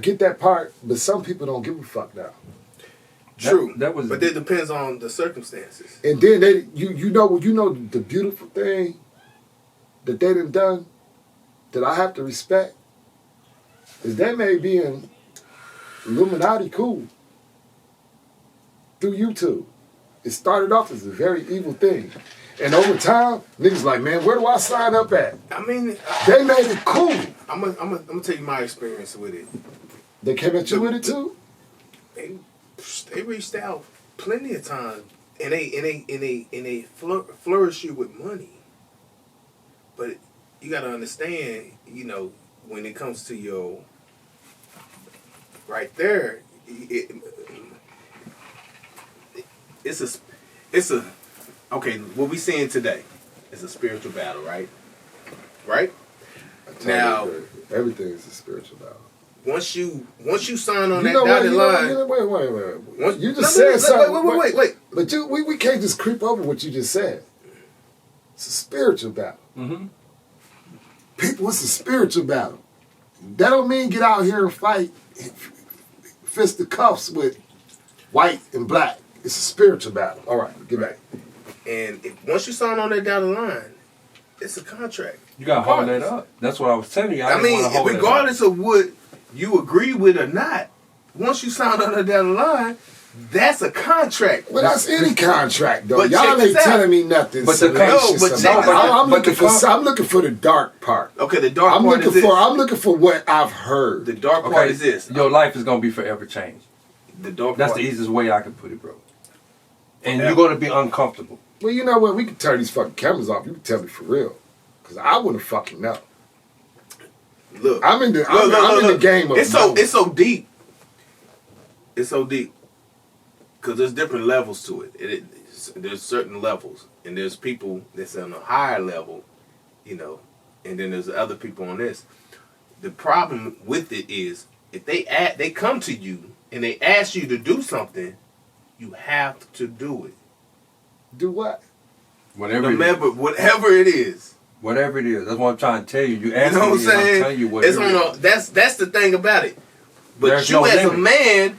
get that part, but some people don't give a fuck now. True, but it depends on the circumstances. And then you know the beautiful thing that they done that I have to respect is they may be in Illuminati cool through YouTube. It started off as a very evil thing. And over time, niggas like, man, where do I sign up at? I mean, they made it cool. I'm gonna tell you my experience with it. They came at you with it too? They reached out plenty of times, and they flourish you with money. But you gotta understand, you know, when it comes to your right there, it's a okay. What we seeing today is a spiritual battle, right? Right now, everything is a spiritual battle. Once you sign on that dotted line. Wait. You just said something. Wait. But we can't just creep over what you just said. It's a spiritual battle. Mm-hmm. People, it's a spiritual battle. That don't mean get out here and fight fist the cuffs with white and black. It's a spiritual battle. All right, get back. And once you sign on that dotted line, it's a contract. You gotta hold that up. That's what I was telling you. I mean, regardless of what you agree with or not, once you sign on that dotted line, that's a contract. Well, that's any contract, though. Y'all ain't telling me nothing. But I'm looking for the dark part. Okay, the dark part is this. I'm looking for what I've heard. The dark part is this. Your life is gonna be forever changed. That's the easiest way I can put it, bro. And you're gonna be uncomfortable. Well, you know what? We can turn these fucking cameras off. You can tell me for real, because I wouldn't fucking know. Look, I'm in the game of it's so deep. It's so deep because there's different levels to it. There's certain levels, and there's people that's on a higher level, you know, and then there's other people on this. The problem with it is if they come to you and they ask you to do something, you have to do it. Do what? Whatever it is. Whatever it is. That's what I'm trying to tell you. You ask know what I'm saying? I'm telling you what it is. That's the thing about it. But There's you as a man,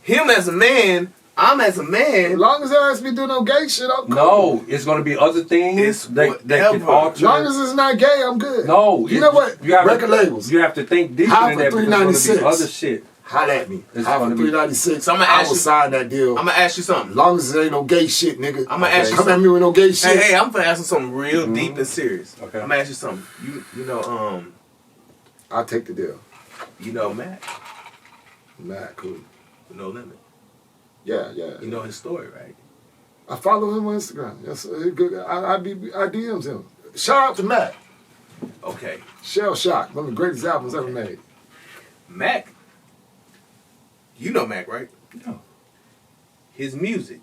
him as a man, I'm as a man. As long as they ask me to do no gay shit, I'm cool. No, it's going to be other things that can alter. As long as it's not gay, I'm good. No. You know what? Record labels. You have to think deeper than that because there's going to be other shit. Holla at me. Half for 396. So I will sign that deal. I'm gonna ask you something. As long as it ain't no gay shit, nigga. I'm gonna ask you something. Come at me with no gay shit. Hey, I'm gonna ask you something real deep and serious. Okay. I'm gonna ask you something. You know, I'll take the deal. You know Matt? Matt, cool. No Limit. Yeah. You know his story, right? I follow him on Instagram. Yes, good. I DMs him. Shout out to Matt. Okay. Shell Shock, one of the greatest albums ever made. Mac. You know Mac, right? No. His music.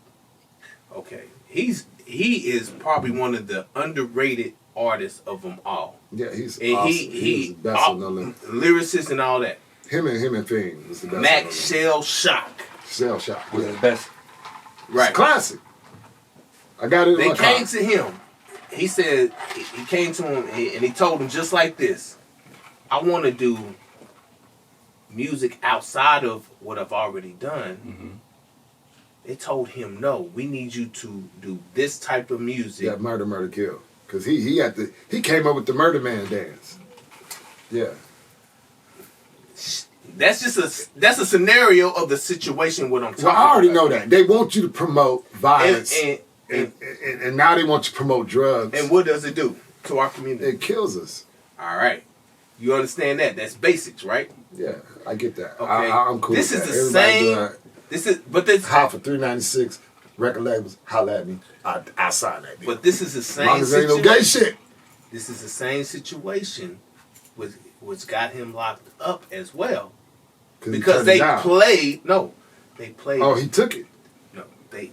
Okay. He is probably one of the underrated artists of them all. Yeah, he's and awesome. He's the best of No Limit. Lyricist and all that. Him and Thing was the best. Mac Shell Shock. Shell Shock was the best. Right. It's classic. I got it in They my came car. to him. He said, he came to him and he told him just like this. I want to do music outside of what I've already done. Mm-hmm. They told him, no, we need you to do this type of music. Yeah, Murder, Kill. Because he came up with the Murder Man dance. Yeah. That's a scenario of the situation what I'm talking about. Well, I already know that. They want you to promote violence. And now they want you to promote drugs. And what does it do to our community? It kills us. All right. You understand that? That's basics, right? Yeah, I get that. Okay. I'm cool This with is that. the same. This half for 396 record labels. Holla at me. I sign that deal. But this is the same. As long as there ain't no gay shit. This is the same situation with which got him locked up as well. Because they played. No, they played. Oh, he took it. No,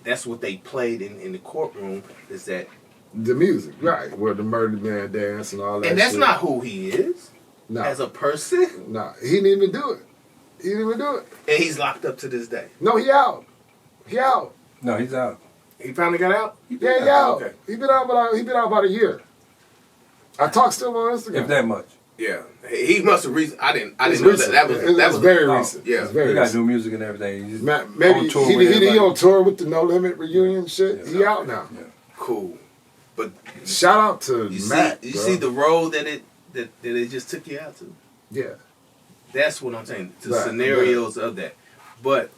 that's what they played in the courtroom. Is that the music, right? Where the Murder Man dance and all that. And that's shit. Not who he is. No. As a person. No, he didn't even do it. He didn't even do it. And he's locked up to this day. No, he out. He out. No, he's out. He finally got out? Yeah, he out. Okay. He been out about a year. I talk still on Instagram. If that much. Yeah, he must have reason. I didn't It's know recent. that. That was very oh, recent. yeah. It's very He got recent. new music and everything. He's Maybe on tour he with everybody. on tour with the No Limit reunion shit. Yeah. He out now. Yeah. Cool. But Shout out to you Matt. see, you bro. see the road that it just took you out to. Yeah, That's what I'm saying. The Right, scenarios of that. But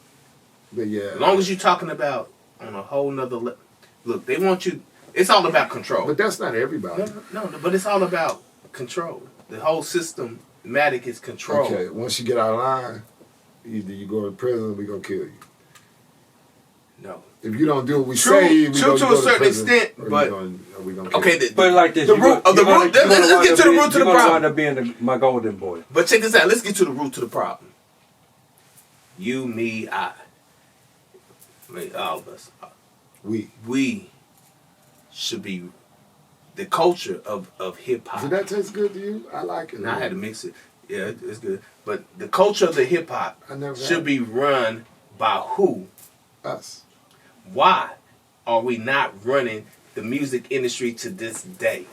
but yeah. as long as you're talking about on a whole nother level, look, they want you. It's all about control. But that's not everybody. No, but it's all about control. The whole systematic is control. Okay, once you get out of line, either you go to prison or we gonna kill you. No. If you don't do what we True- say, we true gonna to a go certain prison, extent, or but- we gonna kill Okay, you. But like this, The you root gonna- of the you gonna- root. you gonna Let's wind get up to the being- root to you the gonna problem. wind up being my golden boy. But check this out. Let's get to the root to the problem. You, me, I. Like all of us. We should be the culture of hip hop. Did that taste good to you? I like it. Now I had to mix it. Yeah, it's good. But the culture of the hip hop I never should had be run by who? us. Why are we not running the music industry to this day?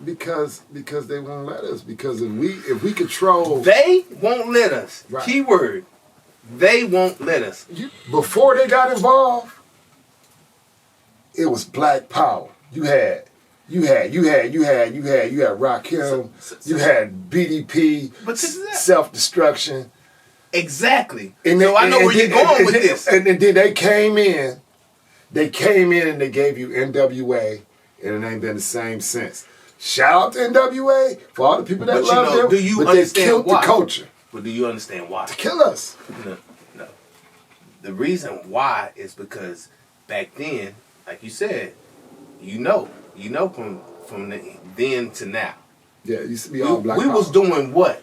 Because they won't let us. Because if we control They won't let us. Right. Keyword. They won't let us. before they got involved, it was Black Power. You had Rakim, you had BDP, But check this out. self-destruction. Exactly. And So I know where you're going with this. And then they came in and they gave you NWA, and it ain't been the same since. Shout out to NWA for all the people that But you love know, them, do you but they understand killed why? the culture But do you understand why? to kill us. No. The reason why is because back then, like you said, you know from then to now. Yeah, it used to be all Black We Power. was doing what?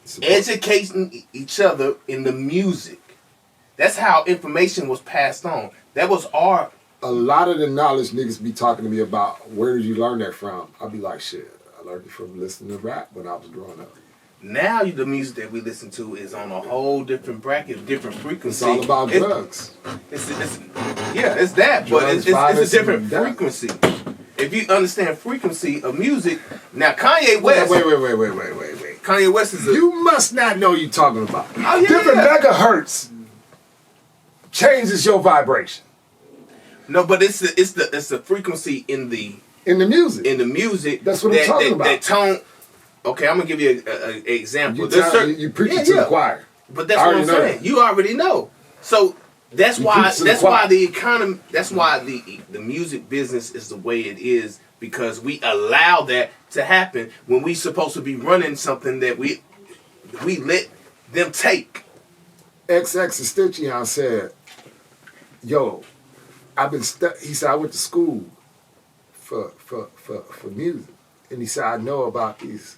Support. Educating each other in the music. That's how information was passed on. That was our. A lot of the knowledge niggas be talking to me about, where did you learn that from? I'll be like, shit, I learned it from listening to rap when I was growing up. Now the music that we listen to is on a whole different bracket, different frequency. It's all about drugs. It's that, but Drugs, it's violence, a different and death. frequency. If you understand frequency of music, now Kanye West. Wait. Kanye West is a. You must not know what you're talking about. Oh, yeah, Different yeah. megahertz changes your vibration No, but it's the frequency in the in the music. That's what I'm talking about. That tone. Okay, I'm gonna give you an example. You preach it to the choir. But that's I what I'm already know saying. that. You already know. So that's You why preach to the choir. the economy. That's why the music business is the way it is, because we allow that to happen when we supposed to be running something that we let them take. XX Extension said, "Yo, I've been stuck." He said, "I went to school for music," and he said, "I know about these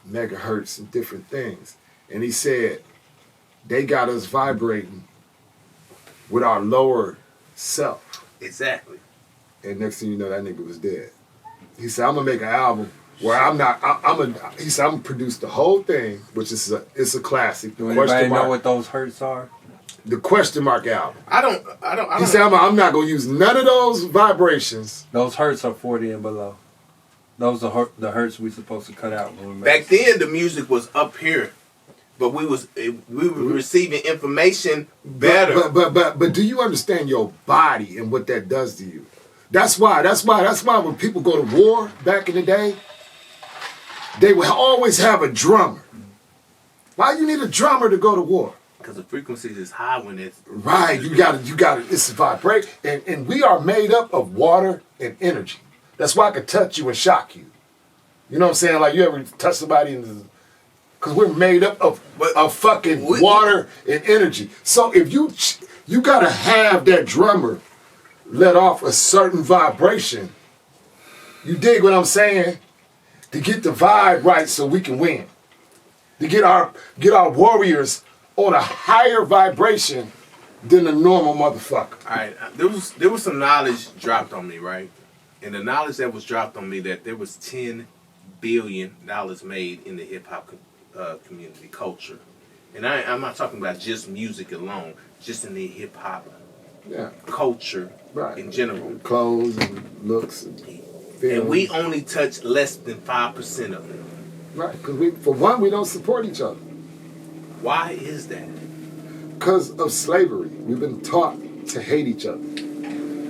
megahertz and different things." And he said, "They got us vibrating with our lower self." Exactly. And next thing you know, that nigga was dead. He said, "I'm gonna make an album where he said, I'm gonna produce the whole thing, which is it's a classic. The Do anybody question know mark, what those hertz are? the question mark album." I don't. He said, I'm not going to use none of those vibrations. Those hertz are 40 and below. Those are the hertz we supposed to cut out when we make Back then, the music was up here, but we were receiving information better. But do you understand your body and what that does to you? That's why when people go to war back in the day, they would always have a drummer. Why you need a drummer to go to war? Because the frequency is high when it's Right, you got it. It's a vibration, and we are made up of water and energy. That's why I could touch you and shock you. You know what I'm saying? Like, you ever touch somebody because we're made up of fucking water and energy. So if you gotta have that drummer let off a certain vibration. You dig what I'm saying? To get the vibe right so we can win. To get our warriors on a higher vibration than a normal motherfucker. all right. There was some knowledge dropped on me, right? And the knowledge that was dropped on me that there was $10 billion made in the hip hop community culture, and I'm not talking about just music alone, just in the hip hop culture in general. Clothes and looks and And we only touch less than 5% of it. Right, because for one, we don't support each other. Why is that? Because of slavery. We've been taught to hate each other.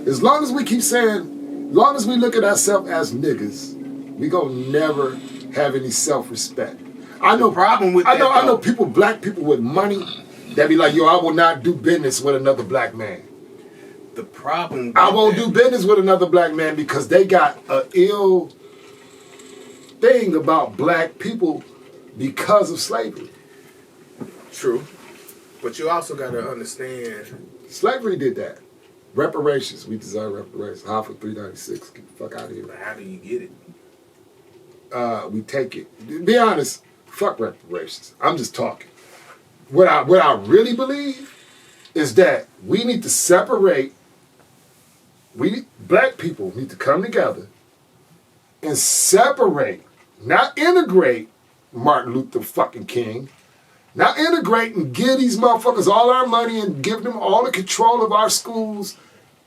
As long as we keep saying, as long as we look at ourselves as niggas, we gonna never have any self-respect. I know problem with I know that, I know people, black people with money that be like, yo, I will not do business with another black man. The problem with I won't do business with another black man because they got a ill thing about black people because of slavery. True. But you also got to understand. Slavery did that. Reparations. We deserve reparations. Half of 396. Get the fuck out of here. But how do you get it? We take it. To be honest, fuck reparations. I'm just talking. What I really believe is that we need to separate. Black people need to come together and separate, not integrate Martin Luther fucking King. Not integrate and give these motherfuckers all our money and give them all the control of our schools.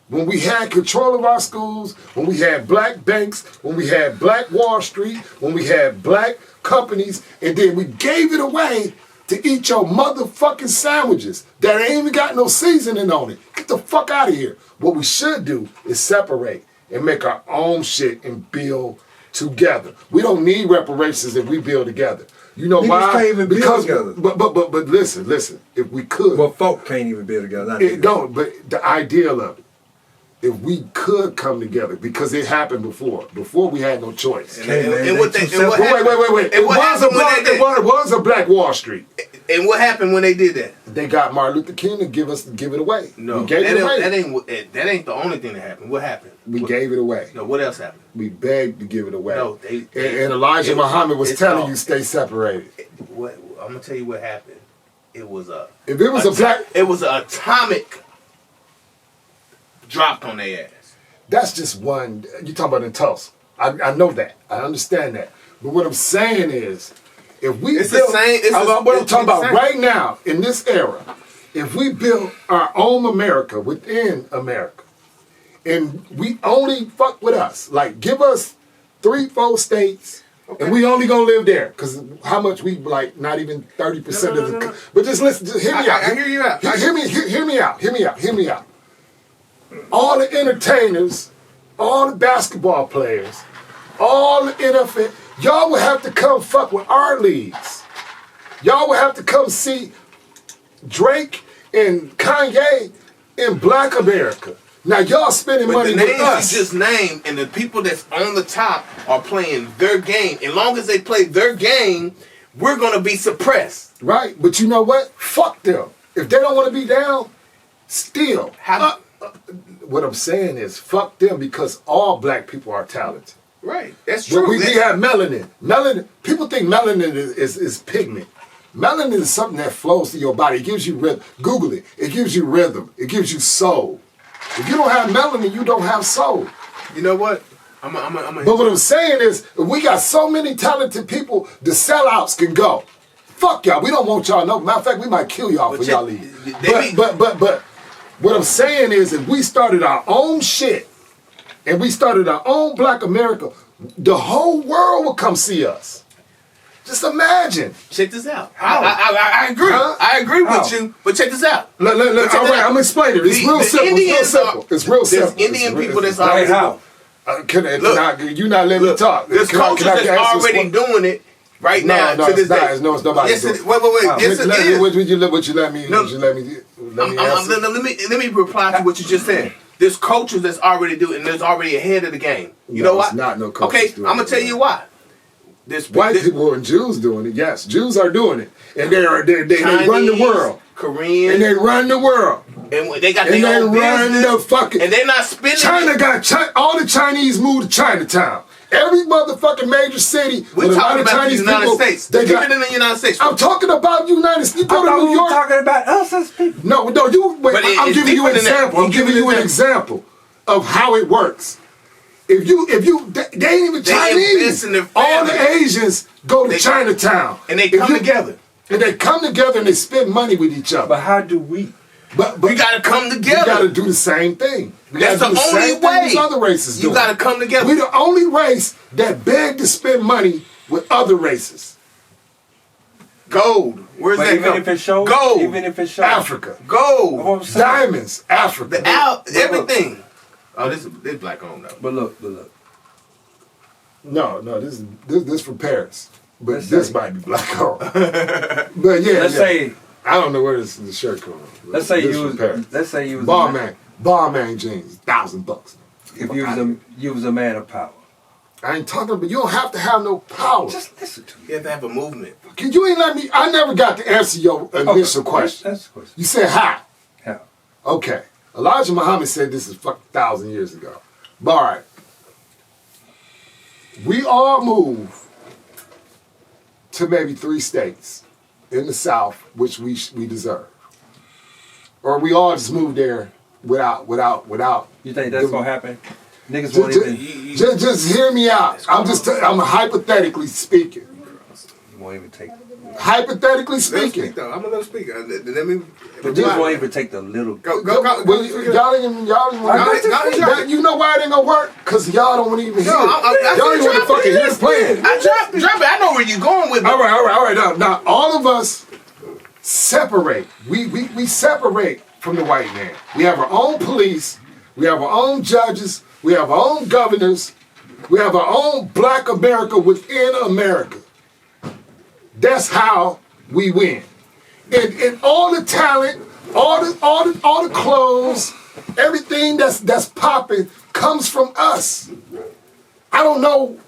When we had control of our schools, when we had black banks, when we had black Wall Street, when we had black companies, and then we gave it away to eat your motherfucking sandwiches that ain't even got no seasoning on it. Get the fuck out of here. What we should do is separate and make our own shit and build together. We don't need reparations if we build together. You know Niggas why? can't even build together. But listen. If we could, Well, folk can't even build together. Not it niggas. don't. But the ideal of it, if we could come together, because it happened before. Before we had no choice. Hey, man, And what they they- too and what simple. Wait. And what happened when they did? It was a black Wall Street. And what happened when they did that? They got Martin Luther King to give it away. No, we gave it away. that ain't the only thing that happened. What happened? We gave it away. No, what else happened? We begged to give it away. No, and Elijah Muhammad was telling you stay separated. What I'm gonna tell you what happened. It was If it was a black, it was an atomic dropped on their ass. that's just one. You talking about in Tulsa? I know that. I understand that. But what I'm saying is, if we It's build, the same. what I'm talking about same. right now in this era, if we build our own America within America, and we only fuck with us, like give us 3-4 states. Okay. And we only gonna live there, cause how much we like not even 30% of the. No. But just listen, just hear me out. I hear you out. Hear me out. All the entertainers, all the basketball players, all the NFL, y'all would have to come fuck with our leagues. Y'all would have to come see Drake and Kanye in Black America. Now y'all spending But money the with names us. you just named and the people that's on the top are playing their game. As long as they play their game, we're gonna be suppressed. Right, but you know what? Fuck them. If they don't want to be down, still. What I'm saying is, fuck them because all black people are talented. Right, that's Well, true. we have melanin. Melanin. People think melanin is pigment. Melanin is something that flows through your body. It gives you rhythm. Google it. It gives you rhythm. It gives you soul. If you don't have melanin, you don't have soul. You know what? I'm But what I'm saying is, we got so many talented people, the sellouts can go. Fuck y'all. We don't want y'all. No, matter of fact, we might kill y'all for y'all leave. But what I'm saying is, if we started our own shit and we started our own Black America, the whole world would come see us. Just imagine. Check this out. I agree. Huh? I agree How? with you. But check this out. All right, I'm gonna explain it. It's real simple. It's real simple. There's Indian people that's Like already how? You not letting me talk. There's cultures that's already doing it right now to this day. No, it's nobody. Yes, wait. Yes, it is. Would you let me answer? Let me reply to what you just said. There's cultures that's already doing, and there's already ahead of the game. You know why? It's not no cultures Okay, doing I'm gonna it, tell man. you why. This White people and Jews doing it. Yes, Jews are doing it, and they run the world. Korean, And they run the world. and they got And their they own run business, the fucking. and they're not spending. China got all the Chinese moved to Chinatown. Every motherfucking major city. We're with a lot talking of about the Chinese United people, States. They Keep got, it in the United States. I'm talking about United States. You I go to thought New we were York. talking about us as people. No, you wait. But I'm it's giving you an deeper than that. example. I'm giving you an example of how it works. If you, they ain't even They Chinese. invest in their All the family. Asians go to They- Chinatown, and they If come together. And they come together and they spend money with each other. But how do we? But We gotta come we together. gotta do the same thing. We That's gotta the do only same thing way. these other races do. You gotta come together. We the only race that beg to spend money with other races. Gold. Where's But that even come? if it shows, Gold. even if it shows, Africa. Gold. Diamonds, Africa. Everything. Oh, this black owned though. But look. No, this is from Paris. But Let's this say- might be black owned. But yeah. Let's say, I don't know where the shirt comes from. let's say This you from Paris. was, let's say you was Balmain jeans, $1,000. If you was a man of power, I ain't talking, but you don't have to have no power. just listen to me. You have to have a movement. You ain't let me. I never got to answer your initial Okay, question. That's the question. You said how? How? Okay. Elijah Muhammad said this is 1,000 years ago. But all right. We all move to maybe 3 states in the South, which we deserve, or we all just move there without. You think that's gonna happen? Niggas won't even. Just hear me out. I'm hypothetically speaking. You won't even take. Hypothetically Let him speaking. speak though. I'm gonna let him speak. Let me. But niggas won't even take the little. Go. Y'all ain't Go. you know why it ain't gonna work? Cause y'all don't even hear. No, it. Y'all ain't want to fucking hear the plan. I drop it. I know where you going with it. All right. Now all of us separate. We separate from the white man. We have our own police. We have our own judges. We have our own governors. We have our own black America within America. That's how we win. And all the talent, all the clothes, everything that's popping comes from us. I don't know.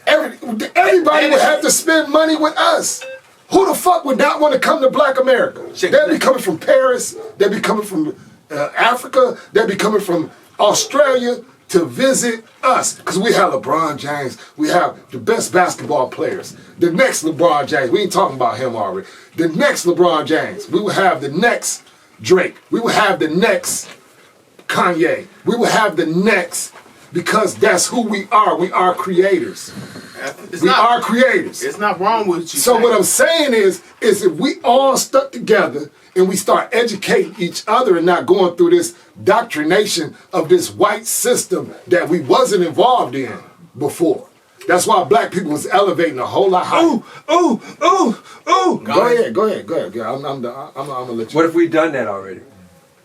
Everybody would have to spend money with us. Who the fuck would not want to come to Black America? They'd be coming from Paris. They'd be coming from Africa. They'd be coming from Australia to visit us. Because we have LeBron James. We have the best basketball players. The next LeBron James. We ain't talking about him already. The next LeBron James. We will have the next Drake. We will have the next Kanye. We will have the next, because that's who we are. We are creators. We are creators. It's not wrong with you. So what I'm saying is if we all stuck together and we start educating each other and not going through this doctrination of this white system that we wasn't involved in before. That's why black people was elevating a whole lot higher. Ooh. Go ahead. I'm gonna let you. What if we done that already?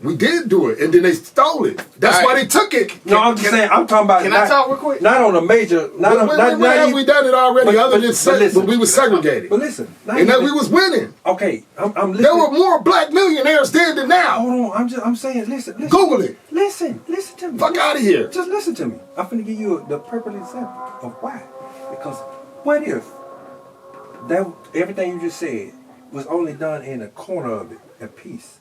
We did do it, and then they stole it. That's why they took it. No, I'm just saying. I'm talking about. Can I talk real quick? Not on a major. Not Have we done it already? But we were segregated. But listen, And then we was winning. Okay, I'm listening. There were more black millionaires then than now. Hold on, I'm saying, listen. Google it. Listen to me. Fuck out of here. Just listen to me. I'm finna give you the perfect example of why. Because what if that everything you just said was only done in a corner of it, a piece?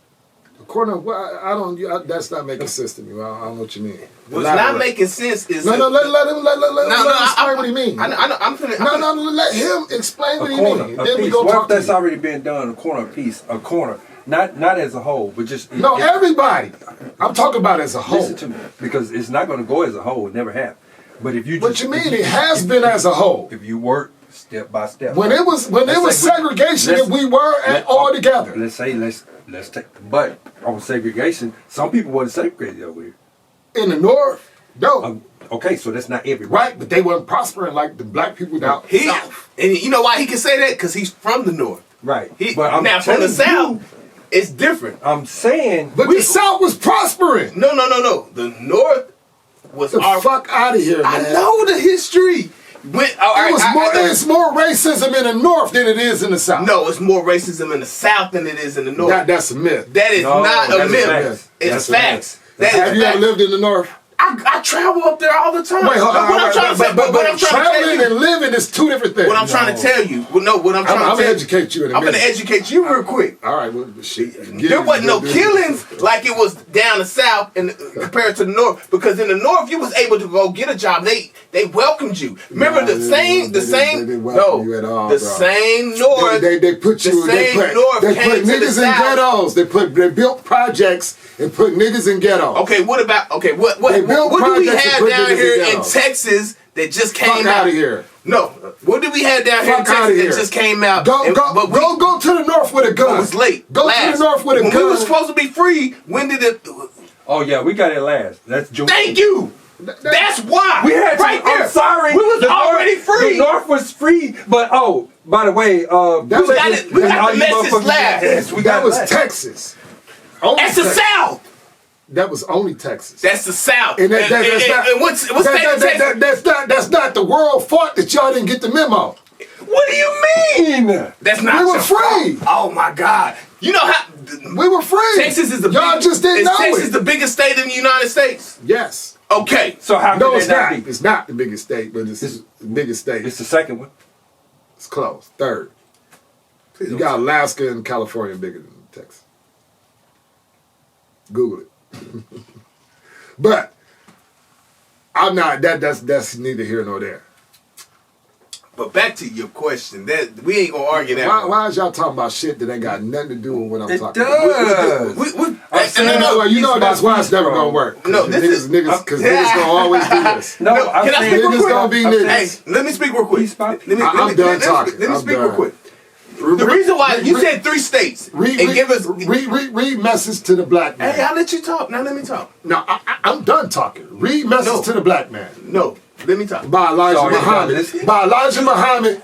According to what that's not making sense to me. I don't know what you mean. What's not making sense is let him explain what he means. I'm finna. Let him explain what A he corner, means. a Then we piece. go What talk if to that's you. already been done? A corner, a piece, a corner. Not as a whole, but just Everybody. I'm talking about as a whole. Listen to me, because it's not going to go as a whole. It never have. But if you What you mean? It has been as a whole. If you work step by step. When it was segregation, and we were all together. Let's take. But on segregation, some people wasn't segregated over here. In the North, no. Okay, so that's not everybody. Right, but they weren't prospering like the black people down south. And you know why he can say that? Because he's from the North. Right. But now from the South, it's different. I'm saying. But the South was prospering. No. The North was The fuck out of here, man. I know the history. It's more racism in the North than it is in the South. No, it's more racism in the South than it is in the North. That's a myth. That is not a myth. Facts. It's facts. Have you ever lived in the North? I travel up there all the time. Wait, hold on. What I'm trying to say, but traveling and living is two different things. What I'm trying to tell you. I'm going to educate you in a minute. I'm going to educate you real quick. All right, well, shit. There wasn't no killings like it was down the South compared to the North, because in the North you was able to go get a job. They welcomed you. Remember the same North. They put you. They put niggas in ghettos. They built projects and put niggas in ghettos. Okay, what do we have down here in Texas that just came out of here? No, what did we have down here in Texas that just came out? Go to the North with a gun. It was late. Go to the North with a gun. When we were supposed to be free, when did it? Oh yeah, we got it last. That's June. Thank you. That's why. We had right to, there. I'm sorry. We was already free. The North was free, but by the way, we got the message last. Yes, we that got was last. Texas. Only That's the Texas. South. That was only Texas. That's the South. And that's not. And what's state of Texas? That's not the world fault that y'all didn't get the memo. What do you mean? That's not. We were your free. fault. Oh my God! You know how We were free. Texas is the y'all just didn't know Texas it. the biggest state in the United States? Yes. Okay. So how No, can it's it not. not be? It's not the biggest state, but it's the biggest state. It's the second one. It's close. Third. Please You don't got say- Alaska and California bigger than Texas. Google it. But I'm not. That's neither here nor there. But back to your question, that we ain't gonna argue that. Why is y'all talking about shit that ain't got nothing to do with what I'm It talking about? does. I'm saying, Well, you know that's why it's never gonna work. No, this niggas gonna always do this. No, No, I'm can I saying speak real Niggas quick? gonna be I'm niggas. Hey, let me speak real quick. Please stop. I'm done talking. Let me I'm speak done. real quick. The reason why you said 3 states and give us. read message to the black man. Hey, I'll let you talk. Now let me talk. No, I'm done talking. Read message No. to the black man No, let me talk. by Elijah Sorry, Muhammad. listen. By Elijah Muhammad.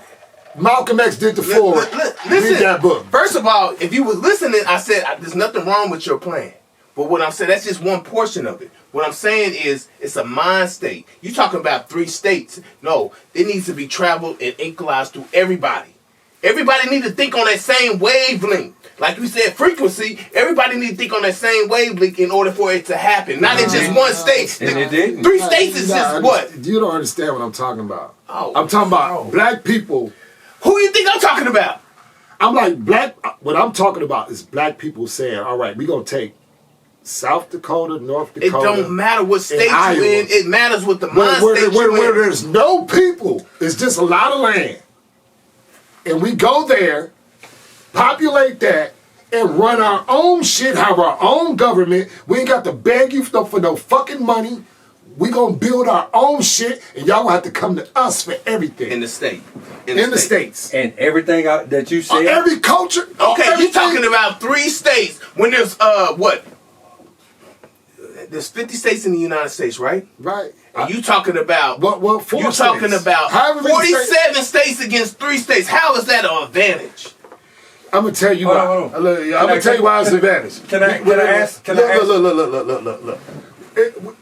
Malcolm X did the forward. Listen, Read that book. First of all, if you was listening, I said there's nothing wrong with your plan. But what I'm saying, that's just one portion of it. What I'm saying is it's a mind state. You talking about 3 states. No, it needs to be traveled and equalized through everybody. Everybody need to think on that same wavelength. Like you said, frequency, everybody need to think on that same wavelength in order for it to happen. Not in just one state. And it didn't. 3 states is just what? You don't understand what I'm talking about. Oh, I'm talking about oh. black people. Who you think I'm talking about? I'm like black. What I'm talking about is black people saying, "All right, we gonna take South Dakota, North It Dakota." don't matter what state you Iowa. in. It matters what the where, mind where, state where, you where in. there's no people. It's just a lot of land, and we go there, populate that, and run our own shit. Have our own government. We ain't got to beg you for no fucking money. We gonna build our own shit, and y'all gonna have to come to us for everything. In the state. In the states. And everything that you said. Every culture. Okay, everything. you talking about 3 states when there's what? There's 50 states in the United States, right? Right. And you talking about Well, 4 you states. talking about However many 47 states against 3 states. How is that an advantage? I'm gonna tell you Hold why. on, hold on. I'm gonna tell you why it's an advantage. Can I ask? Look.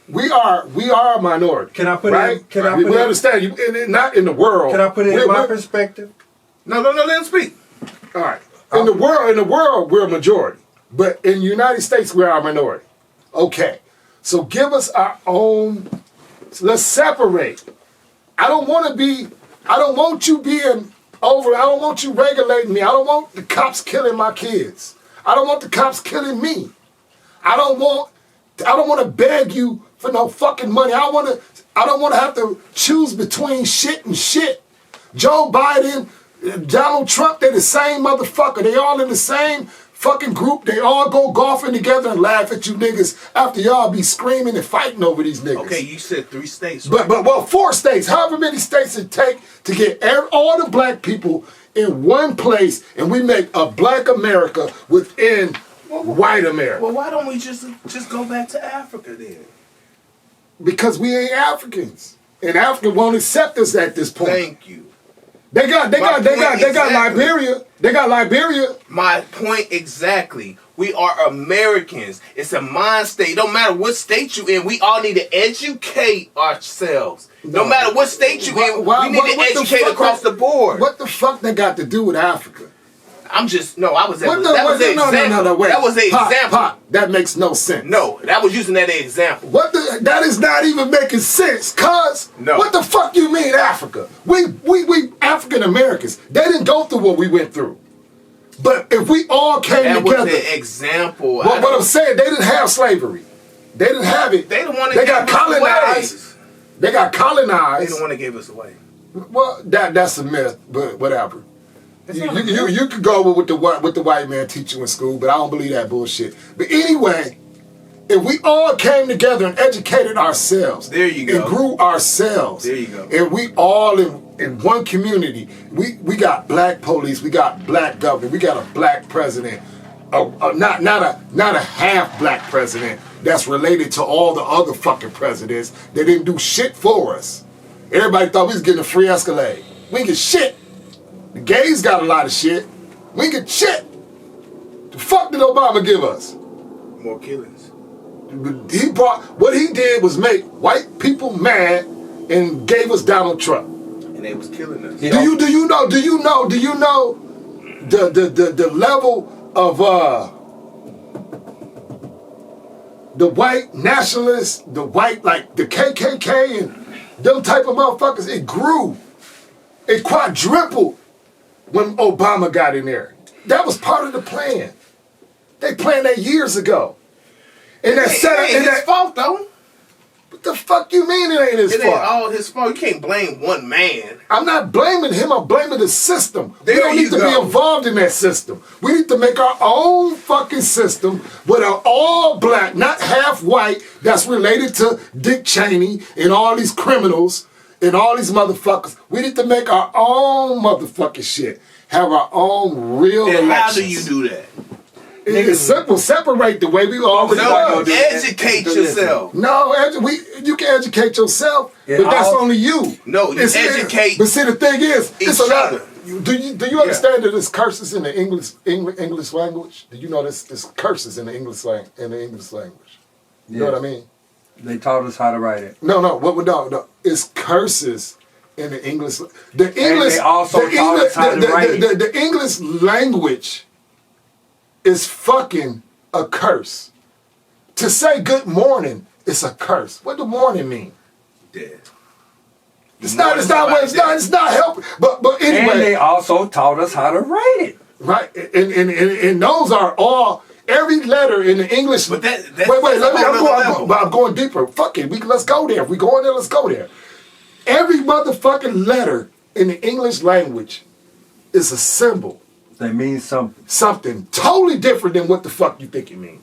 We are a minority. Can I put right? it? Can I we put it? understand you? Not in the world. Can I put it in my perspective? No, let him speak. All right. In the world, we're a majority, but in the United States, we're a minority. Okay. So give us our own. Let's separate. I don't want you being over. I don't want you regulating me. I don't want the cops killing my kids. I don't want the cops killing me. I don't want to beg you for no fucking money. I don't want to have to choose between shit and shit. Joe Biden, Donald Trump, they're the same motherfucker. They all in the same fucking group. They all go golfing together and laugh at you niggas after y'all be screaming and fighting over these niggas. Okay, you said 3 states. Right? But 4 states, however many states it take to get all the black people in one place, and we make a black America within white America. Well, why don't we just go back to Africa then? Because we ain't Africans, and Africa won't accept us at this point. Thank you. They got Liberia. They got Liberia. My point exactly. We are Americans. It's a mind state. Don't matter what state you in. We all need to educate ourselves. No matter what state you in, we need to educate across the board. What the fuck they got to do with Africa? I was that was an No, wait. That was an example. Pop, that makes no sense. No, that was using that as an example. That is not even making sense, cuz. No. What the fuck you mean Africa? We African Americans. They didn't go through what we went through. But if we all came That together. was an example. What I'm saying, they didn't have slavery. They didn't have it. They the one that They gave got us colonized. away. They got colonized. They the one that gave us away. Well, that's a myth, but whatever. That's You, not a you, you, you could go with the white man teach you in school, but I don't believe that bullshit. But anyway, if we all came together and educated ourselves, There you go. and grew ourselves, There you go. and we all in one community, we got black police, we got black government, we got a black president, not a half black president. that's related to all the other fucking presidents that didn't do shit for us. Everybody thought we was getting a free Escalade. We ain't get shit. The gays got a lot of shit. We ain't get shit. The fuck did Obama give us? More killings. What he did was make white people mad and gave us Donald Trump. And they was killing us. Do you know the level of the white nationalists, the white, like the KKK and them type of motherfuckers, it grew. It quadrupled when Obama got in there. That was part of the plan. They planned that years ago. And that It ain't his fault though. What the fuck you mean it ain't his fault? It ain't all his fault. You can't blame one man. I'm not blaming him, I'm blaming the system. We There don't you need to go. be involved in that system. We need to make our own fucking system with an all black, not half white, that's related to Dick Cheney and all these criminals and all these motherfuckers. We need to make our own motherfucking shit. Have our own real And elections. how do you do that? It's simple. Separate the way we already No, do. educate yourself. No, you can educate yourself, but that's only you. No, you educate. But see, the thing is, it's a each lot. other. Do you understand that there's curses in the English language? Do you know there's curses in the English language? You know what I mean? They taught us how to write it. No. It's curses in the English. The English. they also taught us how to write it. The English language is fucking a curse. To say good morning is a curse. What do morning mean? Dead. It's not helping. But anyway. And they also taught us how to write it. Right, and those are all, every letter in the English. But that's wait, let me. level. I'm going deeper. Fuck it, let's go there. If we go in there, let's go there. Every motherfucking letter in the English language is a symbol. They mean something. Something totally different than what the fuck you think it means.